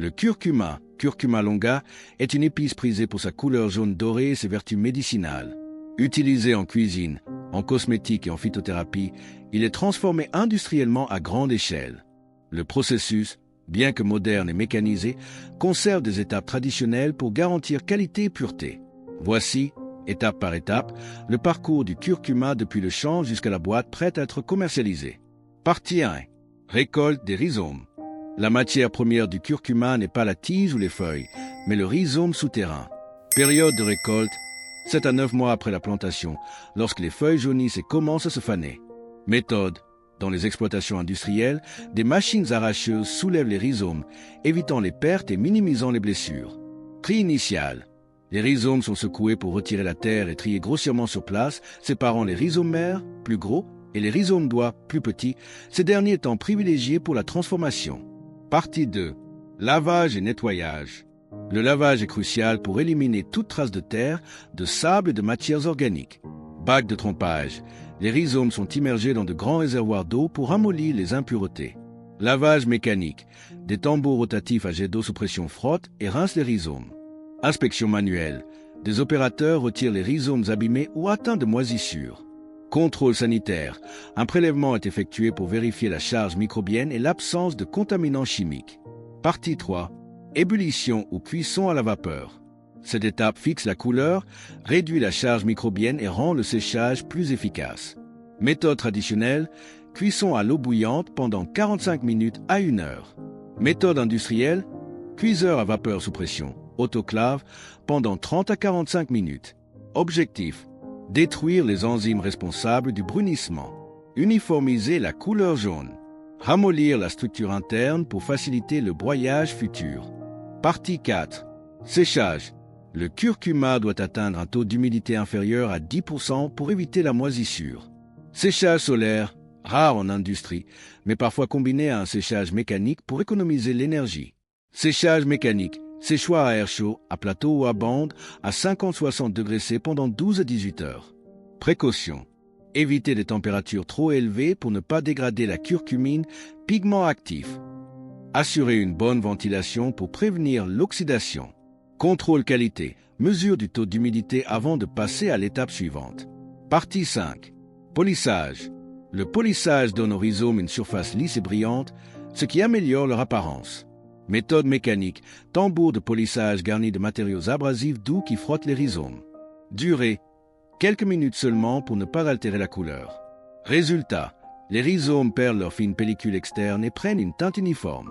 Le curcuma, Curcuma longa, est une épice prisée pour sa couleur jaune dorée et ses vertus médicinales. Utilisé en cuisine, en cosmétique et en phytothérapie, il est transformé industriellement à grande échelle. Le processus, bien que moderne et mécanisé, conserve des étapes traditionnelles pour garantir qualité et pureté. Voici, étape par étape, le parcours du curcuma depuis le champ jusqu'à la boîte prête à être commercialisée. Partie 1. Récolte des rhizomes. La matière première du curcuma n'est pas la tige ou les feuilles, mais le rhizome souterrain. Période de récolte, 7 à 9 mois après la plantation, lorsque les feuilles jaunissent et commencent à se faner. Méthode. Dans les exploitations industrielles, des machines arracheuses soulèvent les rhizomes, évitant les pertes et minimisant les blessures. Tri initial. Les rhizomes sont secoués pour retirer la terre et triés grossièrement sur place, séparant les rhizomes mères, plus gros, et les rhizomes d'oie, plus petits, ces derniers étant privilégiés pour la transformation. Partie 2. Lavage et nettoyage. Le lavage est crucial pour éliminer toute trace de terre, de sable et de matières organiques. Bac de trompage. Les rhizomes sont immergés dans de grands réservoirs d'eau pour ramollir les impuretés. Lavage mécanique. Des tambours rotatifs à jet d'eau sous pression frottent et rincent les rhizomes. Inspection manuelle. Des opérateurs retirent les rhizomes abîmés ou atteints de moisissures. Contrôle sanitaire. Un prélèvement est effectué pour vérifier la charge microbienne et l'absence de contaminants chimiques. Partie 3. Ébullition ou cuisson à la vapeur. Cette étape fixe la couleur, réduit la charge microbienne et rend le séchage plus efficace. Méthode traditionnelle, cuisson à l'eau bouillante pendant 45 minutes à 1 heure. Méthode industrielle, cuiseur à vapeur sous pression, autoclave, pendant 30 à 45 minutes. Objectif, détruire les enzymes responsables du brunissement. Uniformiser la couleur jaune. Ramollir la structure interne pour faciliter le broyage futur. Partie 4. Séchage. Le curcuma doit atteindre un taux d'humidité inférieur à 10% pour éviter la moisissure. Séchage solaire, rare en industrie, mais parfois combiné à un séchage mécanique pour économiser l'énergie. Séchage mécanique, séchoir à air chaud, à plateau ou à bande, à 50-60 degrés C pendant 12 à 18 heures. Précaution. Éviter des températures trop élevées pour ne pas dégrader la curcumine, pigment actif. Assurer une bonne ventilation pour prévenir l'oxydation. Contrôle qualité. Mesure du taux d'humidité avant de passer à l'étape suivante. Partie 5. Polissage. Le polissage donne aux rhizomes une surface lisse et brillante, ce qui améliore leur apparence. Méthode mécanique. Tambour de polissage garni de matériaux abrasifs doux qui frottent les rhizomes. Durée. Quelques minutes seulement pour ne pas altérer la couleur. Résultat. Les rhizomes perdent leur fine pellicule externe et prennent une teinte uniforme.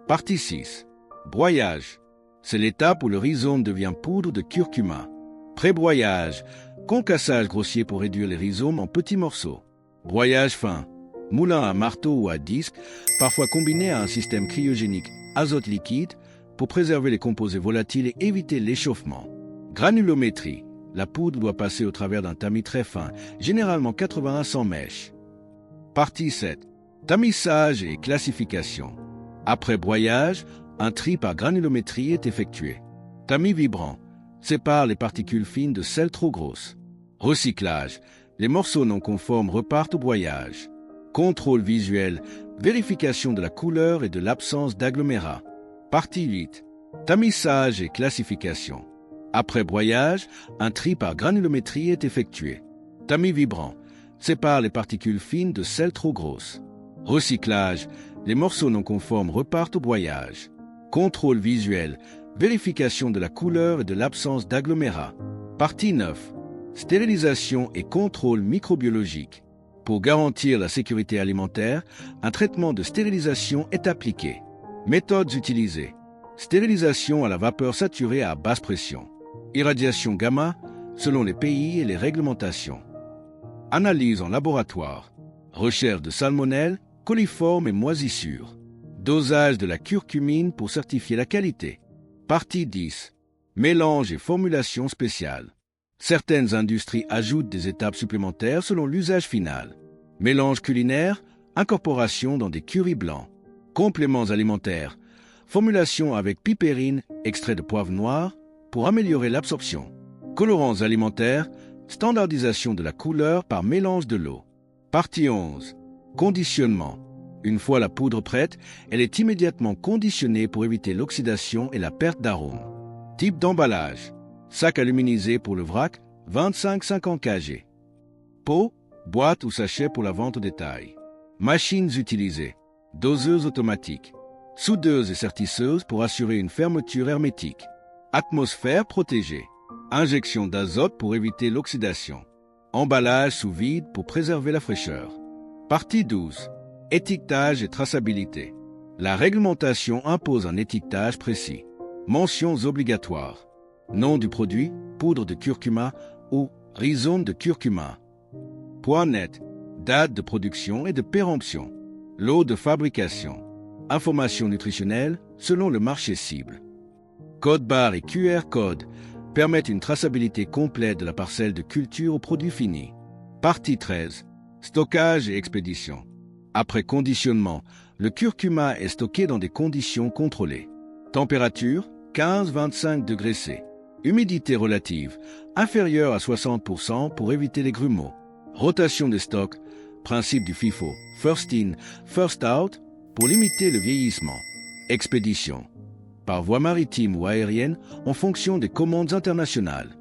Partie 6. Broyage. C'est l'étape où le rhizome devient poudre de curcuma. Pré-broyage. Concassage grossier pour réduire les rhizomes en petits morceaux. Broyage fin. Moulin à marteau ou à disque, parfois combiné à un système cryogénique azote liquide pour préserver les composés volatiles et éviter l'échauffement. Granulométrie. La poudre doit passer au travers d'un tamis très fin, généralement 80 à 100 mèches. Partie 7. Tamissage et classification. Après broyage, un tri par granulométrie est effectué. Tamis vibrant. Sépare les particules fines de celles trop grosses. Recyclage. Les morceaux non conformes repartent au broyage. Contrôle visuel. Vérification de la couleur et de l'absence d'agglomérats. Partie 8. Tamissage et classification. Après broyage, un tri par granulométrie est effectué. Tamis vibrant. Sépare les particules fines de celles trop grosses. Recyclage. Les morceaux non conformes repartent au broyage. Contrôle visuel. Vérification de la couleur et de l'absence d'agglomérats. Partie 9. Stérilisation et contrôle microbiologique. Pour garantir la sécurité alimentaire, un traitement de stérilisation est appliqué. Méthodes utilisées. Stérilisation à la vapeur saturée à basse pression. Irradiation gamma, selon les pays et les réglementations. Analyse en laboratoire. Recherche de salmonelle, coliformes et moisissures. Dosage de la curcumine pour certifier la qualité. Partie 10. Mélange et formulation spéciale. Certaines industries ajoutent des étapes supplémentaires selon l'usage final. Mélange culinaire, incorporation dans des currys blancs. Compléments alimentaires. Formulation avec pipérine, extrait de poivre noir, pour améliorer l'absorption. Colorants alimentaires, standardisation de la couleur par mélange de l'eau. Partie 11. Conditionnement. Une fois la poudre prête, elle est immédiatement conditionnée pour éviter l'oxydation et la perte d'arôme. Type d'emballage. Sac aluminisé pour le vrac, 25-50 kg. Pot, boîte ou sachet pour la vente au détail. Machines utilisées. Doseuse automatique. Soudeuse et sertisseuse pour assurer une fermeture hermétique. Atmosphère protégée. Injection d'azote pour éviter l'oxydation. Emballage sous vide pour préserver la fraîcheur. Partie 12. Étiquetage et traçabilité. La réglementation impose un étiquetage précis. Mentions obligatoires. Nom du produit, poudre de curcuma ou rhizome de curcuma. Poids net, date de production et de péremption. Lot de fabrication. Informations nutritionnelles selon le marché cible. Code barre et QR code permettent une traçabilité complète de la parcelle de culture au produit fini. Partie 13. Stockage et expédition. Après conditionnement, le curcuma est stocké dans des conditions contrôlées. Température 15-25 degrés C. Humidité relative inférieure à 60% pour éviter les grumeaux. Rotation des stocks. Principe du FIFO. First in, first out pour limiter le vieillissement. Expédition. Par voie maritime ou aérienne en fonction des commandes internationales.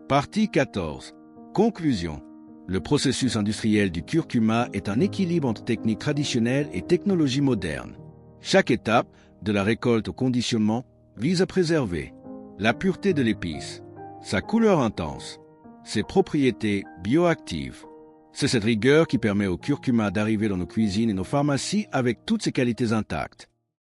Partie 14. Conclusion. Le processus industriel du curcuma est un équilibre entre techniques traditionnelles et technologies modernes. Chaque étape, de la récolte au conditionnement, vise à préserver la pureté de l'épice, sa couleur intense, ses propriétés bioactives. C'est cette rigueur qui permet au curcuma d'arriver dans nos cuisines et nos pharmacies avec toutes ses qualités intactes.